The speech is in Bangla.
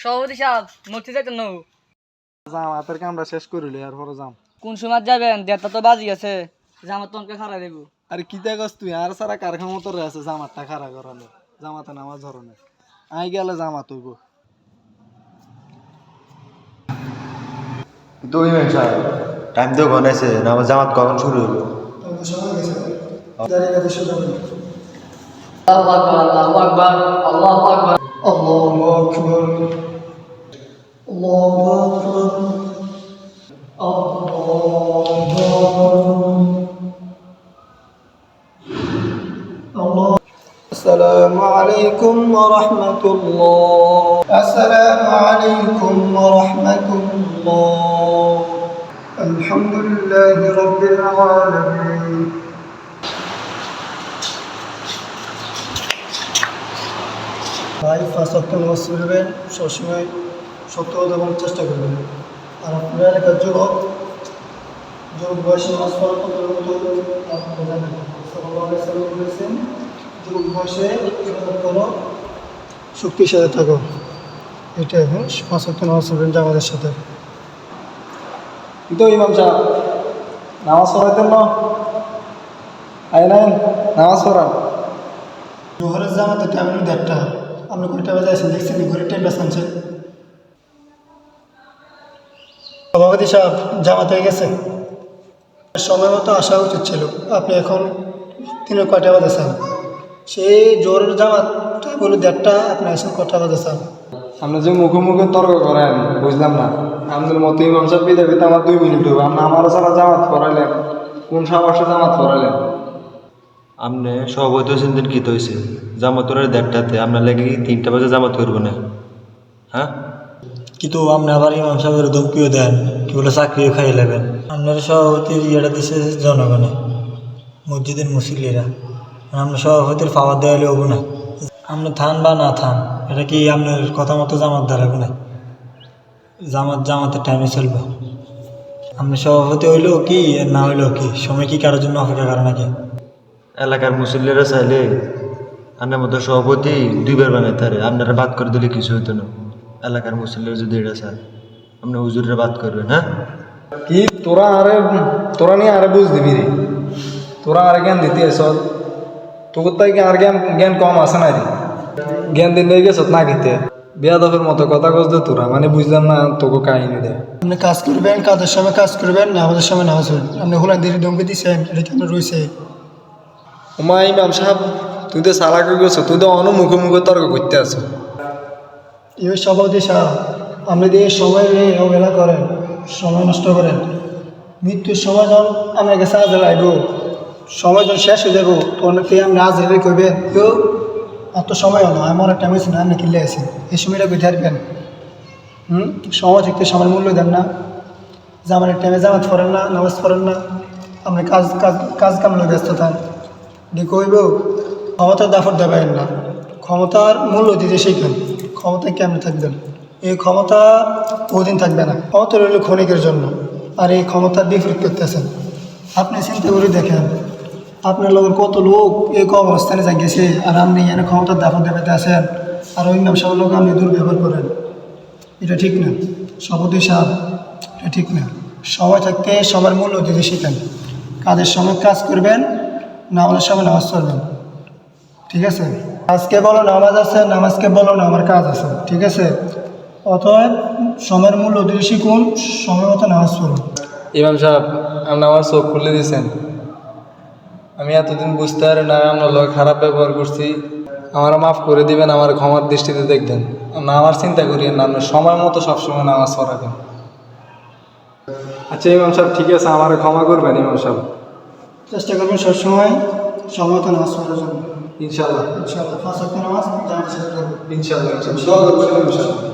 সভাপতি সাহেব মসজিদ যাইতেন না জামাতের কামটা শেষ করিলে আর পরে যাম। কোন সময় যাবেন? দেড়টা তো বাজি আছে, জামাত তোমাকে খারাপ দেব। আরে কি দেখস তুই আর সারা কারখানা মতো আছে জামাতটা খাড়া করালে জামাতে নামাজ ধরনের আই গেলে জামাত হইব। দুই মিনিট সাহেব টাইম তো গনেছে নামাজ জামাত কখন শুরু হলো? আল্লাহু আকবার, আল্লাহু আকবার, আল্লাহু আকবার। আল্লাহু আকবার আল্লাহু আকবার আসসালামু আলাইকুম ওয়া রাহমাতুল্লাহ। আসসালামু আলাইকুম ওয়া রাহমাতুল্লাহ। আলহামদুলিল্লাহি রাব্বিল আলামিন। ভাই ফার্স্ট নামাজ পড়বেন, সবসময় সত্য কথা বলার চেষ্টা করবেন। আর আপনার এলাকার যুবক বয়সে নামাজ পড়ার মতো বলেছেন, যুবক বয়সে ইবাদত করো, শক্তির সাথে থাকো। এটা এখন পাঁচ ওয়াক্ত নামাজ পড়বেন জামাতের সাথে। কিন্তু ইমাম সাহেব নামাজ পড়াইতেন না, আয় নাই নামাজ পড়ান। জোহরের জামাতের টাইম হলো 1:30। আপনি কয়টা বাজে আছেন দেখছেন? ঘরের টাইমটা শুনছেন? সভাপতি সাহেব জামাত হয়ে গেছে, সময় মতো আসা উচিত ছিল। আপনি এখন 3 কয়টা বাজে চান? সেই জোরের জামাত টাইম হলো 1:30, আপনি আসেন কয়টা বাজে চান? আপনি যে মুখে মুখে তর্ক করেন বুঝলাম না। আমাদের মতো ইমাম সাহেব বিদে বিতে আমার 2 মিনিট হবে, আপনি আমার সারা জামাত পড়াইলেন, কোন সাহসে জামাত পড়াইলেন? আপনি সভাপতি হোসেন দিন কি হয়েছে জামাত ওর 1:30-তে আপনার লেগে 3টা বাজে জামাত করবো না? হ্যাঁ কিন্তু আপনি আবার ইমাম সাহেবের ধমকিও দেন, কি বলে চাকরিও খাইয়ে নেবেন। আপনার সভাপতির ইয়েটা দিচ্ছে জনগণে, মসজিদের মুসল্লিরা। আপনার সভাপতির পাওয়ার দেওয়ালে হবো না। আপনি থান বা না থান, এটা কি আপনার কথা মতো জামাত দাঁড়াবো না? জামাতের টাইমে চলবে। আপনি সভাপতি হইলেও কি আর না হইলেও কি, সময় কি কারোর জন্য অপেক্ষা করে নাকি? এলাকার মুসল্লিরা চাইলে আপনার মতো সভাপতি 2বার বানাইতে পারে, আপনারা বাদ করে দিলে কিছু হইতো না। এলাকার মুসল্লিরা যদি এটা চায় আপনি হুজুরে বাদ করবেন। হ্যাঁ কি তোরা নিয়ে আরে বুঝ দিবি রে, তোরা আরে জ্ঞান দিতে এস, তোর তাই আর জ্ঞান কম আছে না রে? জ্ঞান দিন নিয়ে গেছ না খেতে বেয়াদফের মতো কথা কস দে তোরা, মানে বুঝলাম না তোকে কাহিনী দেয়। আপনি কাজ করবেন, কাজের সময় কাজ করবেন, নামাজের সময় নামাজ পড়বেন। আপনি হোলা দেরি দমকে দিচ্ছেন, এটা কেন রয়েছে? ওমা ইমাম সাহেব তুই তো সালাক হয়ে গেছো, তুই তো মুখে মুখে তর্ক করতে আছো। এই সভাপতি সাহেব আপনি দিয়ে সময় নিয়ে অবহেলা করেন, সময় নষ্ট করেন। মৃত্যুর সময় যখন আমার কাছে আজ লাগব, সময় যখন শেষ হয়ে যাবো তখন আপনি আজ হেলে করবেন কেউ এত সময় নয়, আমার একটা হয়েছে না, আপনি কিনলে আছেন এই সময়টা কোথায় আসবেন? সময় থাকতে সময় মূল্য দেন না, জামানের টাইমে জামাত পড়েন না, নামাজ পড়েন না, আপনি কাজ কামলে ব্যস্ত থান। কইব ক্ষমতার দাফর দেবেন না, ক্ষমতার মূল্য দিতে শিখবেন। ক্ষমতায় কেমন থাকবেন? এই ক্ষমতা বহুদিন থাকবে না, ক্ষমতা রইল ক্ষণিকের জন্য। আর এই ক্ষমতার বিপরীত করতেছেন। আপনি চিন্তা করে দেখেন আপনার লোকের কত লোক এই কম অবস্থানে জাগিয়েছে, আর আপনি এখানে ক্ষমতার দাফর দেখাতে আসেন, আর ওই ইমাম সাহেব লোক আপনি দুর্ব্যবহার করেন। এটা ঠিক না সভাপতি সাহেব, এটা ঠিক না। সময় থাকতে সবার মূল্য দিতে শিখেন। কাজের সময় কাজ করবেন, নামাজের সময় নামাজ পড়বেন, ঠিক আছে? আজকে বলো নামাজ আছে, নামাজকে বলো না আমার কাজ আছে, ঠিক আছে? অতএব সময়ের মূল্য দিতে শিখুন, সময় মতো নামাজ পড়ুন। ইমাম সাহেব আপনি আমার চোখ খুলে দিয়েছেন। আমি এতদিন বুঝতে পারি না আপনার লোক খারাপ ব্যবহার করছি, আমার মাফ করে দিবেন, আমার ক্ষমার দৃষ্টিতে দেখবেন না। আমার চিন্তা করিয়েন না, আপনার সময় মতো সবসময় নামাজ পড়াবেন। আচ্ছা ইমাম সাহেব ঠিক আছে, আমার ক্ষমা করবেন ইমাম সাহেব। চেষ্টা করবেন সবসময় সময় মতো নামাজ পড়ার জন্য। ইনশাল্লাহ ইনশাল্লাহ 5 ওয়াক্ত নামাজ জামাতের সাথে করবেন। ইনশাল্লাহ ইনশাল্লাহ।